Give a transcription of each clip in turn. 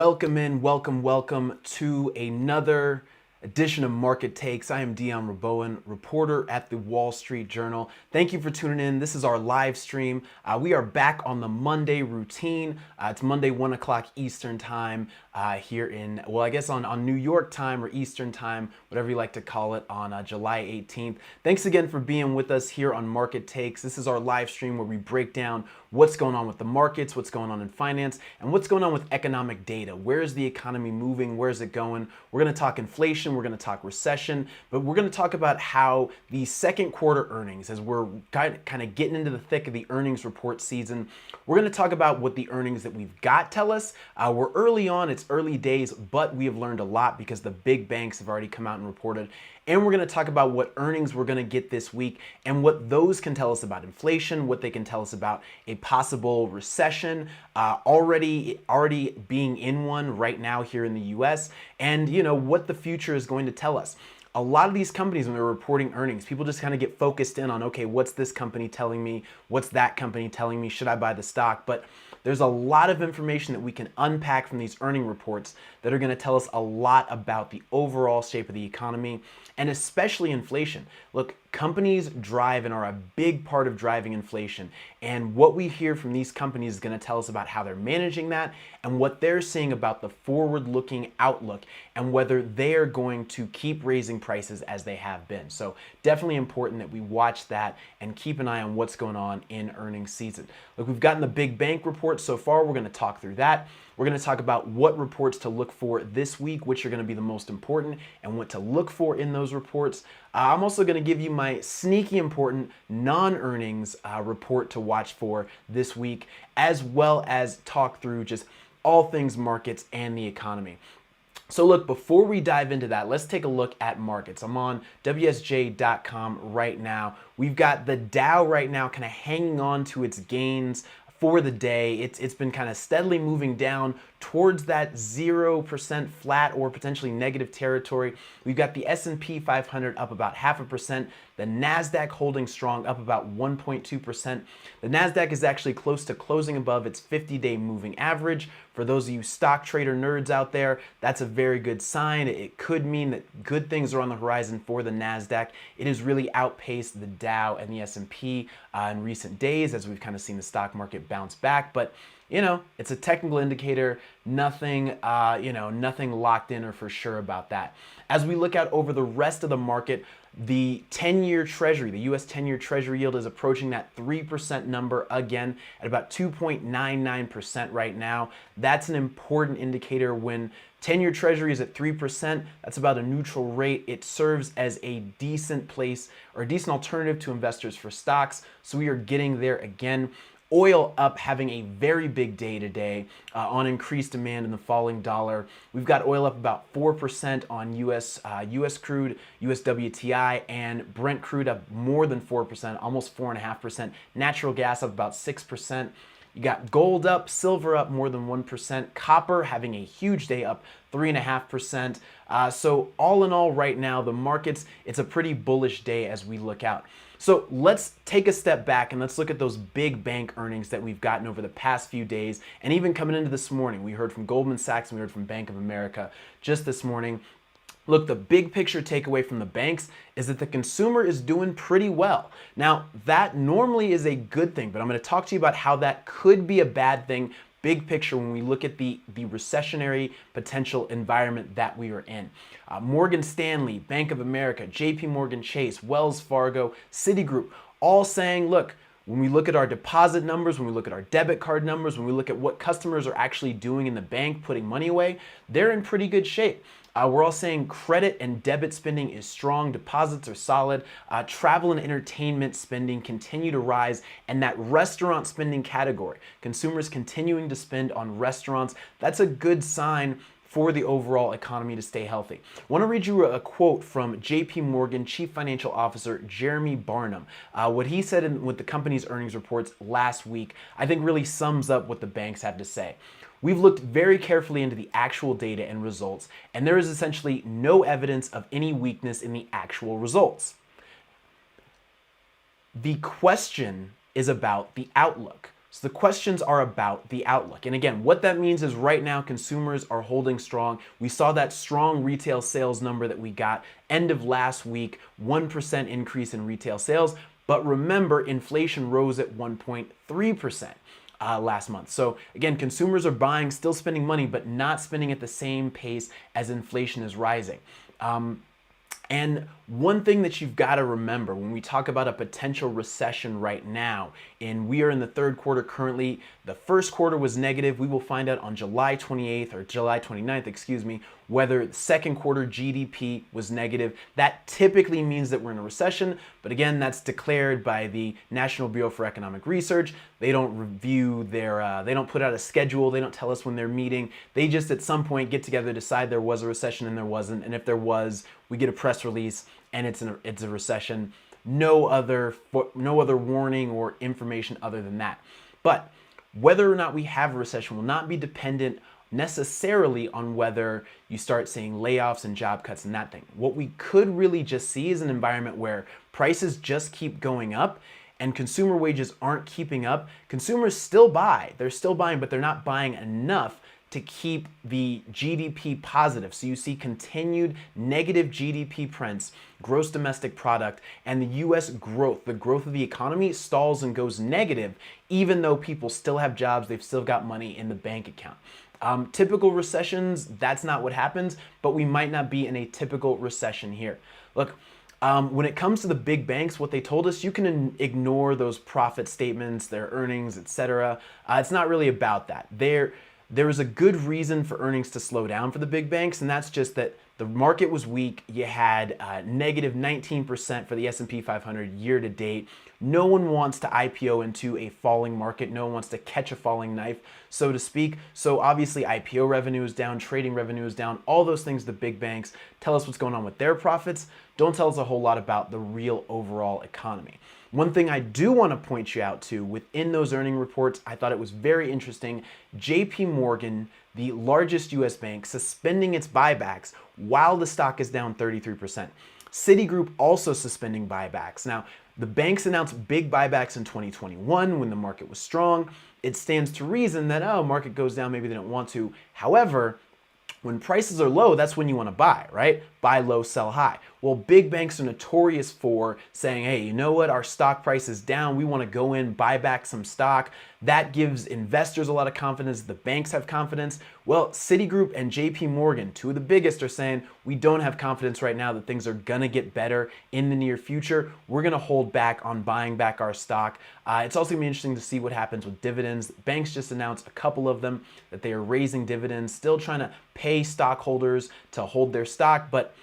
Welcome to another edition of Market Takes. I am Dion, Rabouin, reporter at the Wall Street Journal. Thank you for tuning in. This is our live stream. We are back on the Monday routine. It's Monday, 1 o'clock Eastern time here in, well, I guess on New York time or Eastern time, whatever you like to call it, on July 18th. Thanks again for being with us here on Market Takes. This is our live stream where we break down what's going on with the markets, what's going on in finance, and what's going on with economic data. Where is the economy moving? Where is it going? We're going to talk inflation, we're going to talk recession, but we're going to talk about how the second quarter earnings, as we're kind of getting into the thick of the earnings report season, we're going to talk about what the earnings that we've got tell us. We're early on, it's early days, but we have learned a lot because the big banks have already come out and reported. And we're going to talk about what earnings we're going to get this week and what those can tell us about inflation, what they can tell us about a possible recession, already being in one right now here in the US, and what the future is going to tell us. A lot of these companies, when they're reporting earnings, people just kind of get focused in on, okay, what's this company telling me? What's that company telling me? Should I buy the stock? But there's a lot of information that we can unpack from these earning reports that are going to tell us a lot about the overall shape of the economy and especially inflation. Look, companies drive and are a big part of driving inflation. And what we hear from these companies is going to tell us about how they're managing that and what they're seeing about the forward-looking outlook and whether they are going to keep raising prices as they have been. So definitely important that we watch that and keep an eye on what's going on in earnings season. Look, we've gotten the big bank reports so far. We're going to talk through that. We're going to talk about what reports to look for this week, which are going to be the most important, and what to look for in those reports. I'm also going to give you my sneaky important non-earnings report to watch for this week, as well as talk through just all things markets and the economy. So look, before we dive into that, let's take a look at markets. I'm on WSJ.com right now. We've got the Dow right now kind of hanging on to its gains for the day. It's been kind of steadily moving down towards that 0% flat or potentially negative territory. We've got the S&P 500 up about 0.5%. The NASDAQ holding strong, up about 1.2%. The NASDAQ is actually close to closing above its 50-day moving average. For those of you stock trader nerds out there, that's a very good sign. It could mean that good things are on the horizon for the NASDAQ. It has really outpaced the Dow and the S&P in recent days as we've kind of seen the stock market bounce back. But it's a technical indicator, nothing locked in or for sure about that. As we look out over the rest of the market, the 10-year Treasury, the U.S. 10-year Treasury yield is approaching that 3% number again at about 2.99% right now. That's an important indicator. When 10-year Treasury is at 3%, that's about a neutral rate. It serves as a decent place or a decent alternative to investors for stocks. So we are getting there again. Oil up, having a very big day today on increased demand in the falling dollar. We've got oil up about 4% on US crude, US WTI, and Brent crude up more than 4%, almost 4.5%. Natural gas up about 6%. You got gold up, silver up more than 1%, copper having a huge day up 3.5%. So all in all right now, the markets, it's a pretty bullish day as we look out. So let's take a step back and let's look at those big bank earnings that we've gotten over the past few days and even coming into this morning. We heard from Goldman Sachs and we heard from Bank of America just this morning. Look, the big picture takeaway from the banks is that the consumer is doing pretty well. Now, that normally is a good thing, but I'm going to talk to you about how that could be a bad thing, big picture, when we look at the recessionary potential environment that we are in. Morgan Stanley, Bank of America, JPMorgan Chase, Wells Fargo, Citigroup, all saying, look, when we look at our deposit numbers, when we look at our debit card numbers, when we look at what customers are actually doing in the bank, putting money away, they're in pretty good shape. We're all saying credit and debit spending is strong, deposits are solid, travel and entertainment spending continue to rise, and that restaurant spending category, consumers continuing to spend on restaurants, that's a good sign for the overall economy to stay healthy. I want to read you a quote from JPMorgan Chief Financial Officer Jeremy Barnum. What he said with the company's earnings reports last week, I think really sums up what the banks have to say. We've looked very carefully into the actual data and results, and there is essentially no evidence of any weakness in the actual results. The question is about the outlook. So the questions are about the outlook. And again, what that means is right now consumers are holding strong. We saw that strong retail sales number that we got end of last week, 1% increase in retail sales. But remember, inflation rose at 1.3%. Last month. So again, consumers are buying, still spending money, but not spending at the same pace as inflation is rising. And one thing that you've got to remember when we talk about a potential recession right now, and we are in the third quarter currently, the first quarter was negative. We will find out on July 28th or July 29th, excuse me, whether the second quarter GDP was negative. That typically means that we're in a recession, but again, that's declared by the National Bureau for Economic Research. They don't review they don't put out a schedule. They don't tell us when they're meeting. They just at some point get together, decide there was a recession and there wasn't. And if there was, we get a press release and it's a recession. No other warning or information other than that. But whether or not we have a recession will not be dependent necessarily on whether you start seeing layoffs and job cuts and that thing. What we could really just see is an environment where prices just keep going up and consumer wages aren't keeping up. Consumers still buy. They're still buying, but they're not buying enough to keep the GDP positive. So you see continued negative GDP prints, gross domestic product, and the US growth, the growth of the economy stalls and goes negative, even though people still have jobs, they've still got money in the bank account. Typical recessions, that's not what happens, but we might not be in a typical recession here. Look, when it comes to the big banks, what they told us, you can ignore those profit statements, their earnings, etc. It's not really about that. There is a good reason for earnings to slow down for the big banks, and that's just that the market was weak. You had negative 19% for the S&P 500 year to date. No one wants to IPO into a falling market. No one wants to catch a falling knife, so to speak. So obviously IPO revenue is down, trading revenue is down, all those things the big banks tell us what's going on with their profits. Don't tell us a whole lot about the real overall economy. One thing I do want to point you out to within those earning reports, I thought it was very interesting. JPMorgan, the largest US bank, suspending its buybacks while the stock is down 33%. Citigroup also suspending buybacks. Now, the banks announced big buybacks in 2021 when the market was strong. It stands to reason that, market goes down, maybe they don't want to. However, when prices are low, that's when you want to buy, right? Buy low, sell high. Well, big banks are notorious for saying, hey, you know what? Our stock price is down. We want to go in, buy back some stock. That gives investors a lot of confidence. The banks have confidence. Well, Citigroup and JPMorgan, two of the biggest, are saying we don't have confidence right now that things are going to get better in the near future. We're going to hold back on buying back our stock. It's also going to be interesting to see what happens with dividends. Banks just announced a couple of them that they are raising dividends, still trying to pay stockholders to hold their stock, but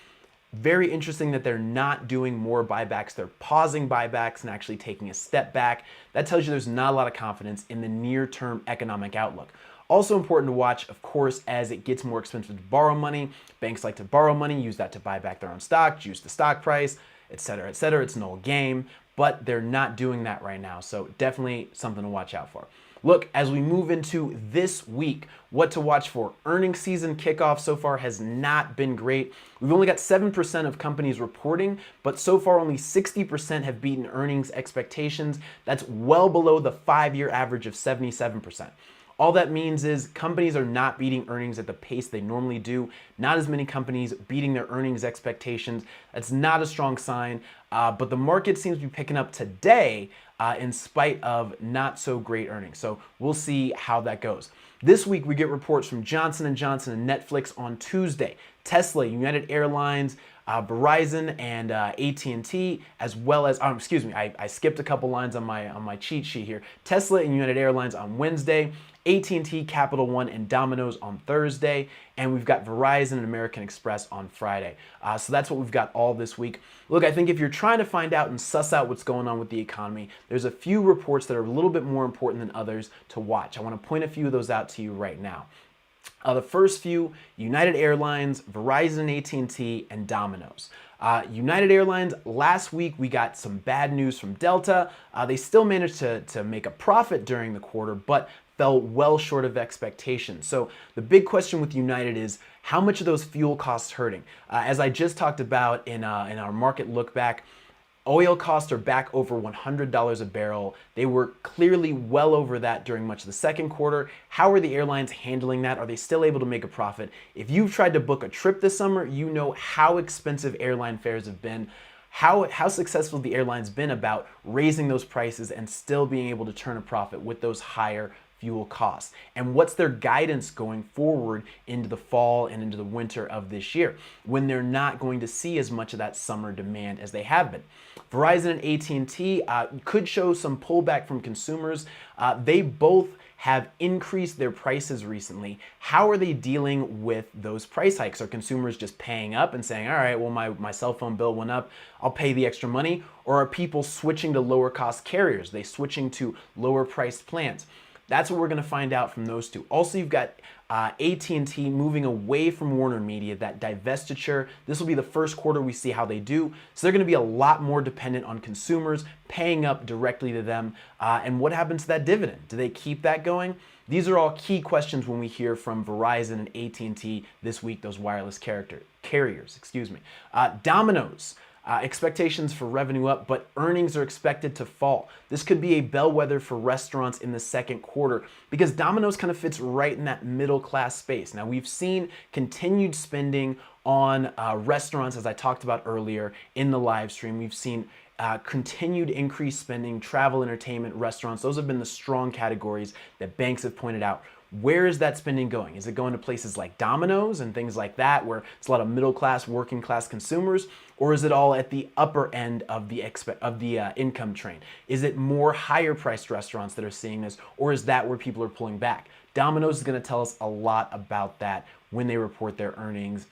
very interesting that they're not doing more buybacks. They're pausing buybacks and actually taking a step back. That tells you there's not a lot of confidence in the near-term economic outlook. Also important to watch, of course, as it gets more expensive to borrow money. Banks like to borrow money, use that to buy back their own stock, juice the stock price, etc., etc. It's an old game, but they're not doing that right now. So definitely something to watch out for. Look, as we move into this week, what to watch for. Earnings season kickoff so far has not been great. We've only got 7% of companies reporting, but so far only 60% have beaten earnings expectations. That's well below the 5-year average of 77%. All that means is companies are not beating earnings at the pace they normally do. Not as many companies beating their earnings expectations. That's not a strong sign, but the market seems to be picking up today in spite of not so great earnings. So we'll see how that goes. This week we get reports from Johnson & Johnson and Netflix on Tuesday. Tesla, United Airlines, Verizon, and AT&T, as well as, I skipped a couple lines on my cheat sheet here. Tesla and United Airlines on Wednesday, AT&T, Capital One, and Domino's on Thursday, and we've got Verizon and American Express on Friday. So that's what we've got all this week. Look, I think if you're trying to find out and suss out what's going on with the economy, there's a few reports that are a little bit more important than others to watch. I want to point a few of those out to you right now. The first few, United Airlines, Verizon, AT&T, and Domino's. United Airlines, last week we got some bad news from Delta. They still managed to make a profit during the quarter, but fell well short of expectations. So the big question with United is, how much are those fuel costs hurting? As I just talked about in our market look back, Oil costs are back over $100 a barrel. They were clearly well over that during much of the second quarter. How are the airlines handling that? Are they still able to make a profit? If you've tried to book a trip this summer, you know how expensive airline fares have been, how successful the airline's been about raising those prices and still being able to turn a profit with those higher fuel costs. And what's their guidance going forward into the fall and into the winter of this year when they're not going to see as much of that summer demand as they have been? Verizon and AT&T could show some pullback from consumers. They both have increased their prices recently. How are they dealing with those price hikes? Are consumers just paying up and saying, all right, well, my cell phone bill went up, I'll pay the extra money? Or are people switching to lower cost carriers? Are they switching to lower priced plans? That's what we're going to find out from those two. Also, you've got AT&T moving away from Warner Media, that divestiture. This will be the first quarter we see how they do. So they're going to be a lot more dependent on consumers paying up directly to them. And what happens to that dividend? Do they keep that going? These are all key questions when we hear from Verizon and AT&T this week, those wireless carriers. Domino's. Expectations for revenue up, but earnings are expected to fall. This could be a bellwether for restaurants in the second quarter because Domino's kind of fits right in that middle class space. Now, we've seen continued spending on restaurants, as I talked about earlier in the live stream. We've seen continued increased spending, travel, entertainment, restaurants. Those have been the strong categories that banks have pointed out. Where is that spending going? Is it going to places like Domino's and things like that, where it's a lot of middle class, working class consumers, or is it all at the upper end of the income train? Is it more higher priced restaurants that are seeing this, or is that where people are pulling back? Domino's is going to tell us a lot about that when they report their earnings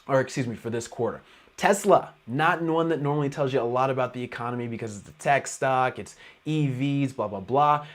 for this quarter. Tesla, not one that normally tells you a lot about the economy because it's a tech stock, it's EVs, blah, blah, blah.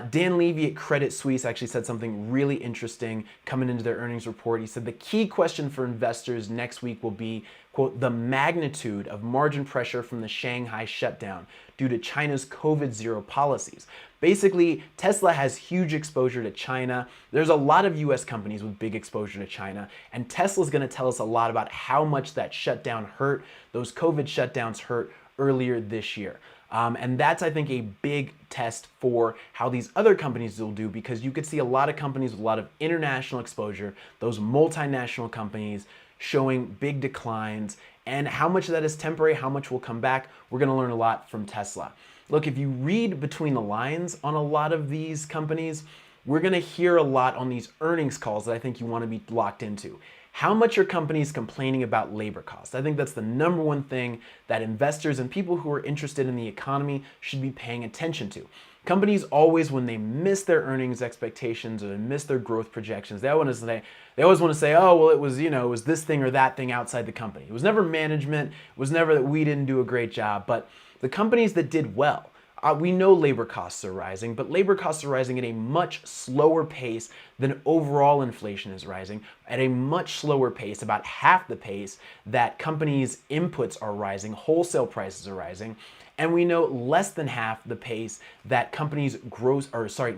Dan Levy at Credit Suisse actually said something really interesting coming into their earnings report. He said the key question for investors next week will be, quote, the magnitude of margin pressure from the Shanghai shutdown due to China's COVID-0 policies. Basically, Tesla has huge exposure to China. There's a lot of US companies with big exposure to China, and Tesla's gonna tell us a lot about how much that shutdown hurt, those COVID shutdowns hurt earlier this year. And that's, I think, a big test for how these other companies will do, because you could see a lot of companies with a lot of international exposure, those multinational companies showing big declines, and how much of that is temporary, how much will come back. We're gonna learn a lot from Tesla. Look, if you read between the lines on a lot of these companies, we're gonna hear a lot on these earnings calls that I think you wanna be locked into. How much are companies complaining about labor costs? I think that's the number one thing that investors and people who are interested in the economy should be paying attention to. Companies always, when they miss their earnings expectations or they miss their growth projections, they always want to say, oh, well, it was this thing or that thing outside the company. It was never management. It was never that we didn't do a great job. But the companies that did well, we know labor costs are rising, but labor costs are rising at a much slower pace than overall inflation is rising, at a much slower pace, about half the pace that companies' inputs are rising, wholesale prices are rising, and we know less than half the pace that companies'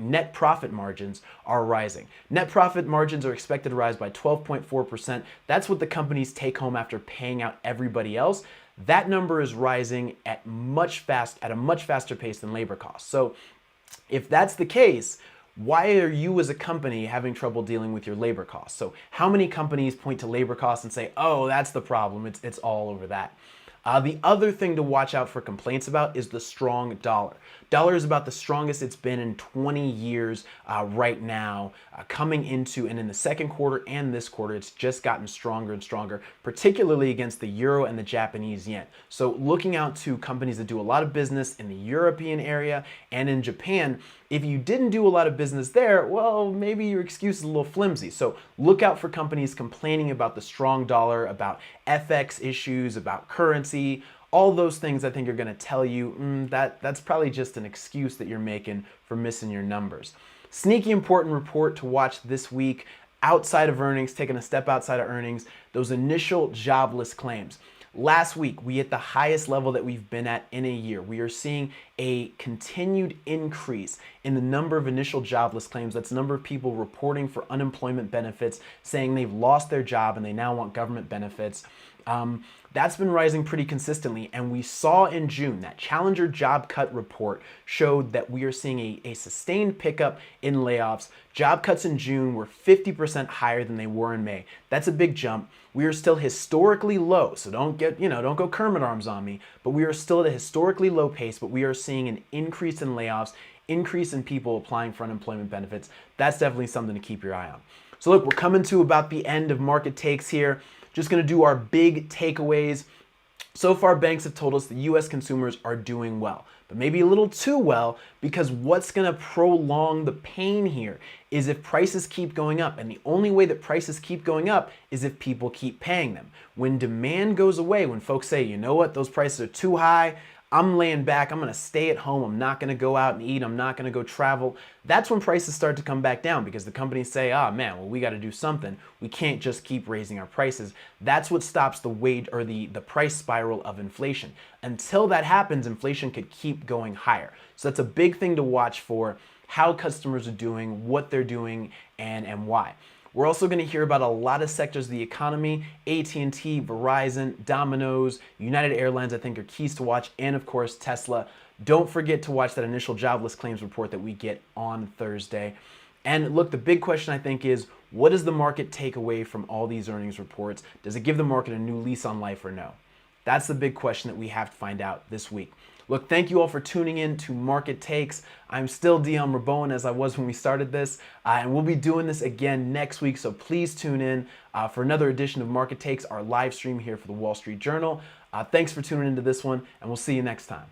net profit margins are rising. Net profit margins are expected to rise by 12.4%. That's what the companies take home after paying out everybody else. That number is rising at a much faster pace than labor costs. So if that's the case, why are you as a company having trouble dealing with your labor costs? So how many companies point to labor costs and say, oh, that's the problem, it's all over that? The other thing to watch out for complaints about is the strong dollar. Dollar is about the strongest it's been in 20 years right now, coming into and in the second quarter and this quarter, it's just gotten stronger and stronger, particularly against the euro and the Japanese yen. So looking out to companies that do a lot of business in the European area and in Japan, if you didn't do a lot of business there, well, maybe your excuse is a little flimsy. So look out for companies complaining about the strong dollar, about FX issues, about currency. All those things I think are gonna tell you that's probably just an excuse that you're making for missing your numbers. Sneaky important report to watch this week outside of earnings, taking a step outside of earnings, those initial jobless claims. Last week, we hit the highest level that we've been at in a year. We are seeing a continued increase in the number of initial jobless claims. That's the number of people reporting for unemployment benefits, saying they've lost their job and they now want government benefits. That's been rising pretty consistently, and we saw in June that Challenger job cut report showed that we are seeing a sustained pickup in layoffs. Job cuts in June were 50% higher than they were in May. That's a big jump. We are still historically low, so don't go Kermit arms on me, but we are still at a historically low pace, but we are seeing an increase in layoffs, increase in people applying for unemployment benefits. That's definitely something to keep your eye on. So look, we're coming to about the end of market takes here. Just going to do our big takeaways. So far, banks have told us the US consumers are doing well, but maybe a little too well, because what's going to prolong the pain here is if prices keep going up. And the only way that prices keep going up is if people keep paying them. When demand goes away, when folks say, you know what, those prices are too high, I'm laying back, I'm gonna stay at home, I'm not gonna go out and eat, I'm not gonna go travel, that's when prices start to come back down, because the companies say, oh man, well, we gotta do something. We can't just keep raising our prices. That's what stops the wage or the price spiral of inflation. Until that happens, inflation could keep going higher. So that's a big thing to watch for, how customers are doing, what they're doing, and why. We're also going to hear about a lot of sectors of the economy. AT&T, Verizon, Domino's, United Airlines, I think, are keys to watch, and of course, Tesla. Don't forget to watch that initial jobless claims report that we get on Thursday. And look, the big question I think is, what does the market take away from all these earnings reports? Does it give the market a new lease on life or no? That's the big question that we have to find out this week. Look, thank you all for tuning in to Market Takes. I'm still Dion Rabouin, as I was when we started this, and we'll be doing this again next week, so please tune in for another edition of Market Takes, our live stream here for the Wall Street Journal. Thanks for tuning into this one, and we'll see you next time.